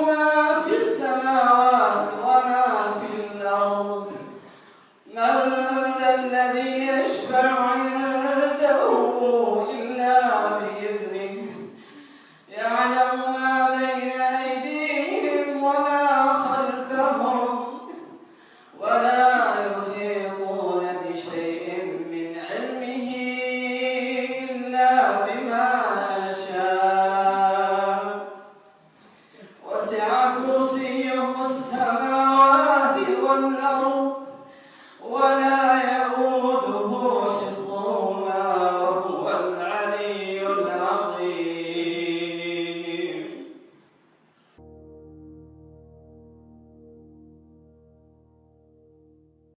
ما في السماوات وما في الأرض. من ذا الذي يشفع عنده إلا بإذنه. يعلم ما بين أيديهم وما خلفهم ولا يحيطون بشيء من علمه إلا بما شاء. وسع كرسيه السماوات والأرض